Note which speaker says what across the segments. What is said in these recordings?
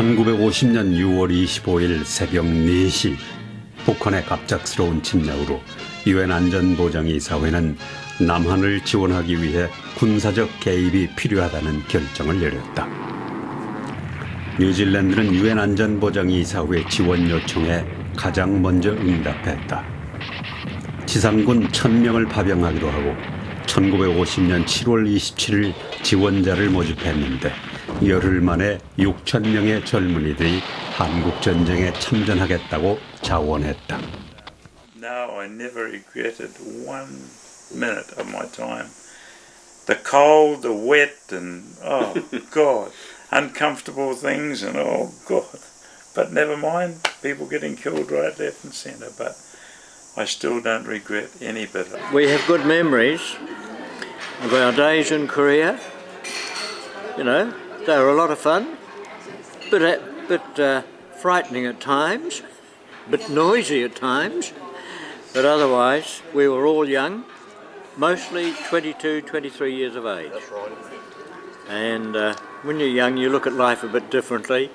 Speaker 1: 1950년 6월 25일 새벽 4시 북한의 갑작스러운 침략으로 유엔 안전보장이사회는 남한을 지원하기 위해 군사적 개입이 필요하다는 결정을 내렸다. 뉴질랜드는 유엔 안전보장이사회 지원 요청에 가장 먼저 응답했다. 지상군 1000명을 파병하기로 하고 1950년 7월 27일 지원자를 모집했는데 열흘 만에 6,000명의 젊은이들이 한국전쟁에 참전하겠다고 자원했다.
Speaker 2: No, I never regretted 1 minute of my time. The cold, the wet, and oh God, uncomfortable things, and oh God. But never mind, people getting killed right, left, and centre. But I still don't regret any bit of it.
Speaker 3: We have good memories of our days in Korea. You know, they were a lot of fun, but frightening at times, bit noisy at times. But otherwise, we were all young, mostly 22, 23 years of age. That's right. And when you're young, you look at life a bit differently.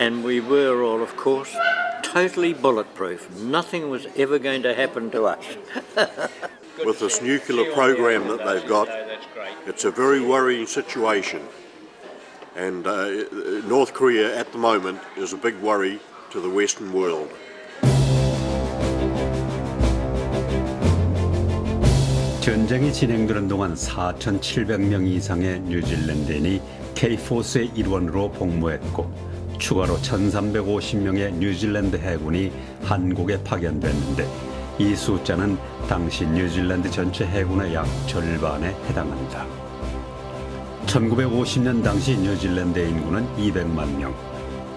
Speaker 3: And we were all, of course, totally bulletproof. Nothing was ever going to happen to us.
Speaker 4: With this nuclear program that they've got, it's a very worrying situation. And North Korea at the moment is a big worry to the Western world.
Speaker 1: 전쟁이 진행되는 동안 4,700명 이상의 뉴질랜드인이 K포스의 일원으로 복무했고 추가로 1,350명의 뉴질랜드 해군이 한국에 파견됐는데 이 숫자는 당시 뉴질랜드 전체 해군의 약 절반에 해당한다. 1950년 당시 뉴질랜드의 인구는 200만 명,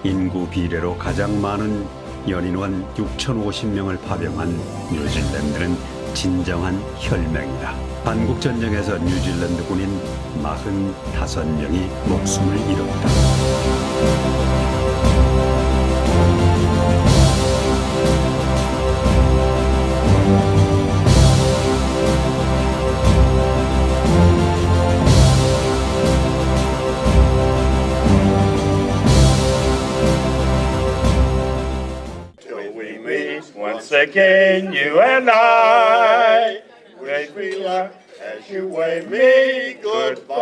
Speaker 1: 인구 비례로 가장 많은 연인원 6,050명을 파병한 뉴질랜드는 진정한 혈맹이다. 한국전쟁에서 뉴질랜드 군인 45명이 목숨을 잃었다.
Speaker 2: Once again, you and I, wish we luck as you wave me goodbye.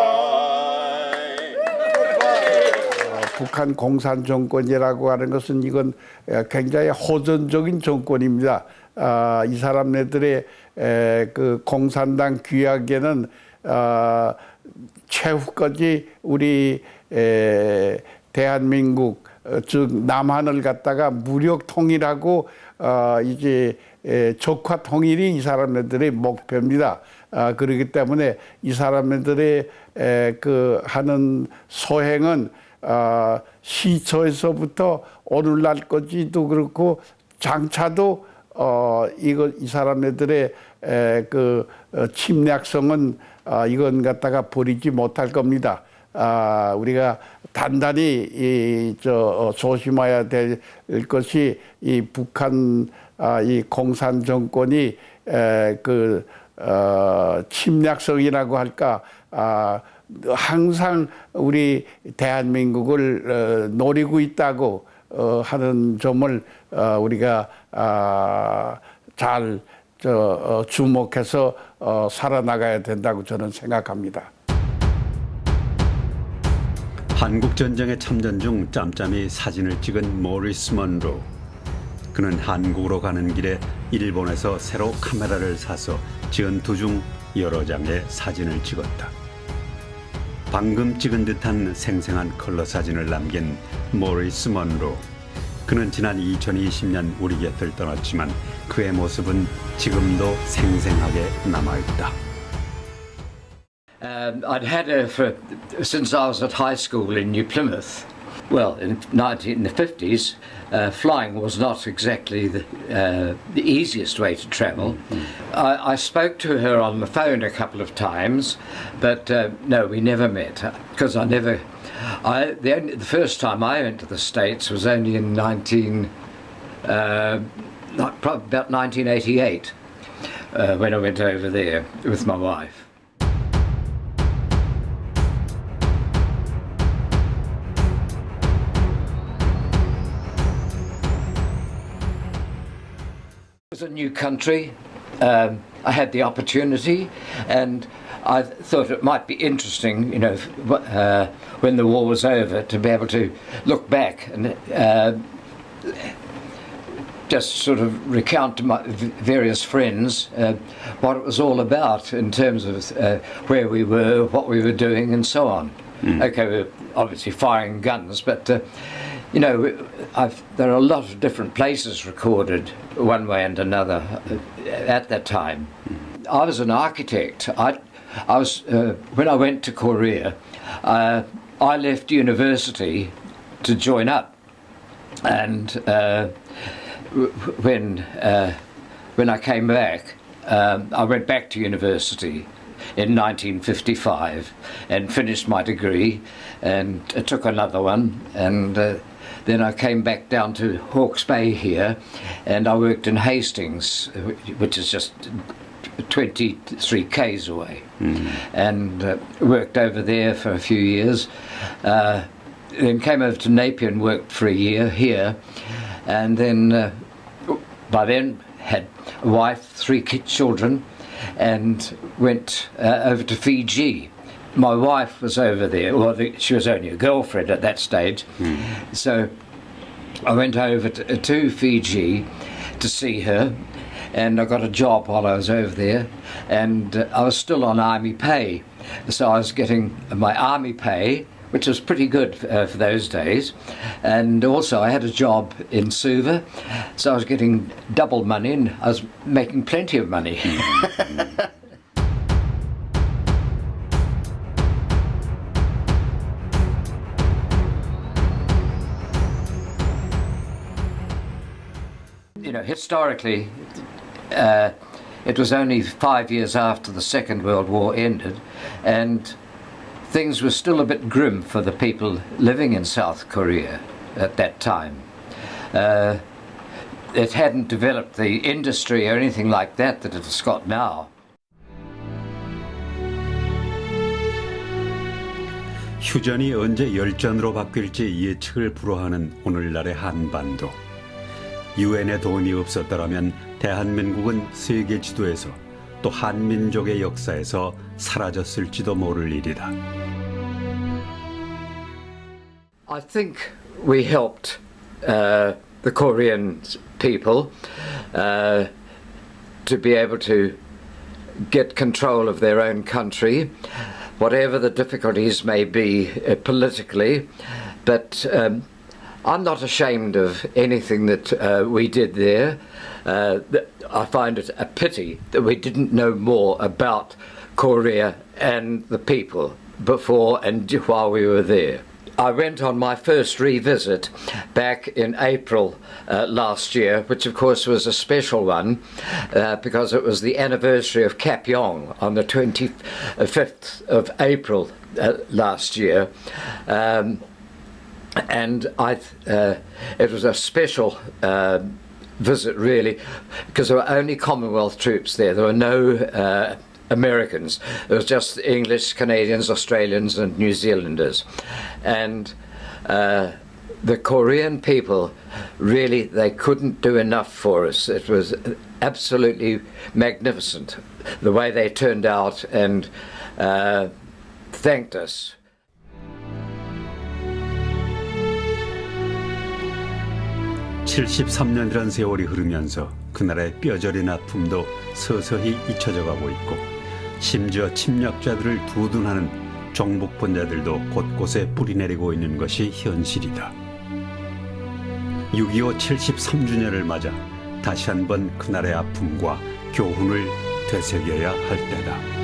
Speaker 5: 북한 공산 정권이라고 하는 것은 이건 굉장히 호전적인 정권입니다. 이 사람네들의 그 공산당 규약에는 최후까지 우리 대한민국 즉 남한을 갖다가 무력 통일하고 이제 적화 통일이 이 사람들의 목표입니다. 그렇기 때문에 이 사람들의 그 하는 소행은 시초에서부터 오늘날까지도 그렇고 장차도 이 사람들의 그 침략성은 이건 갖다가 버리지 못할 겁니다. 우리가 단단히 조심해야 될 것이 이 북한 이 공산 정권이 그 침략성이라고 할까 항상 우리 대한민국을 노리고 있다고 하는 점을 우리가 잘 주목해서 살아나가야 된다고 저는 생각합니다.
Speaker 1: 한국전쟁에 참전 중 짬짬이 사진을 찍은 모리스 먼로. 그는 한국으로 가는 길에 일본에서 새로 카메라를 사서 전투 중 여러 장의 사진을 찍었다. 방금 찍은 듯한 생생한 컬러 사진을 남긴 모리스 먼로. 그는 지난 2020년 우리 곁을 떠났지만 그의 모습은 지금도 생생하게 남아있다.
Speaker 6: I'd had her since I was at high school in New Plymouth. Well, in the 50s, flying was not exactly the easiest way to travel. I spoke to her on the phone a couple of times, but no, we never met because the first time I went to the States was only in about 1988 when I went over there with my wife. new country. I had the opportunity, and I thought it might be interesting, you know, when the war was over, to be able to look back and just sort of recount to my various friends what it was all about in terms of where we were, what we were doing, and so on. Okay, we were obviously firing guns, but you know, there are a lot of different places recorded one way and another at that time. I was an architect. I was when I went to Korea, I left university to join up, and when I came back, I went back to university in 1955 and finished my degree, and took another one, and then I came back down to Hawke's Bay here, and I worked in Hastings, which is just 23 k's away, and worked over there for a few years. Then came over to Napier and worked for a year here, and then by then had a wife, 3 children, and went over to Fiji. My wife was over there, well, she was only a girlfriend at that stage, so I went over to Fiji to see her, and I got a job while I was over there, and I was still on army pay, so I was getting my army pay, which was pretty good for those days, and also I had a job in Suva, so I was getting double money, and I was making plenty of money. You know, historically, it was only 5 years after the Second World War ended, and things were still a bit grim for the people living in South Korea at that time. It hadn't developed the industry or anything like that that it's got now.
Speaker 1: 휴전이 언제 열전으로 바뀔지 예측을 불허하는 오늘날의 한반도. 유엔의 도움이 없었더라면 대한민국은 세계 지도에서 또 한민족의 역사에서 사라졌을지도 모를 일이다.
Speaker 6: I think we helped the Korean people to be able to get control of their own country, whatever the difficulties may be politically, but I'm not ashamed of anything that we did there. I find it a pity that we didn't know more about Korea and the people before and while we were there. I went on my first revisit back in April last year, which of course was a special one because it was the anniversary of Kapyong on the 25th of April last year. And it was a special visit, really, because there were only Commonwealth troops there. There were no Americans. It was just English, Canadians, Australians, and New Zealanders. And the Korean people, really, they couldn't do enough for us. It was absolutely magnificent, the way they turned out and thanked us.
Speaker 1: 73년이란 세월이 흐르면서 그날의 뼈저린 아픔도 서서히 잊혀져 가고 있고 심지어 침략자들을 두둔하는 정복분자들도 곳곳에 뿌리내리고 있는 것이 현실이다. 6.25 73주년을 맞아 다시 한번 그날의 아픔과 교훈을 되새겨야 할 때다.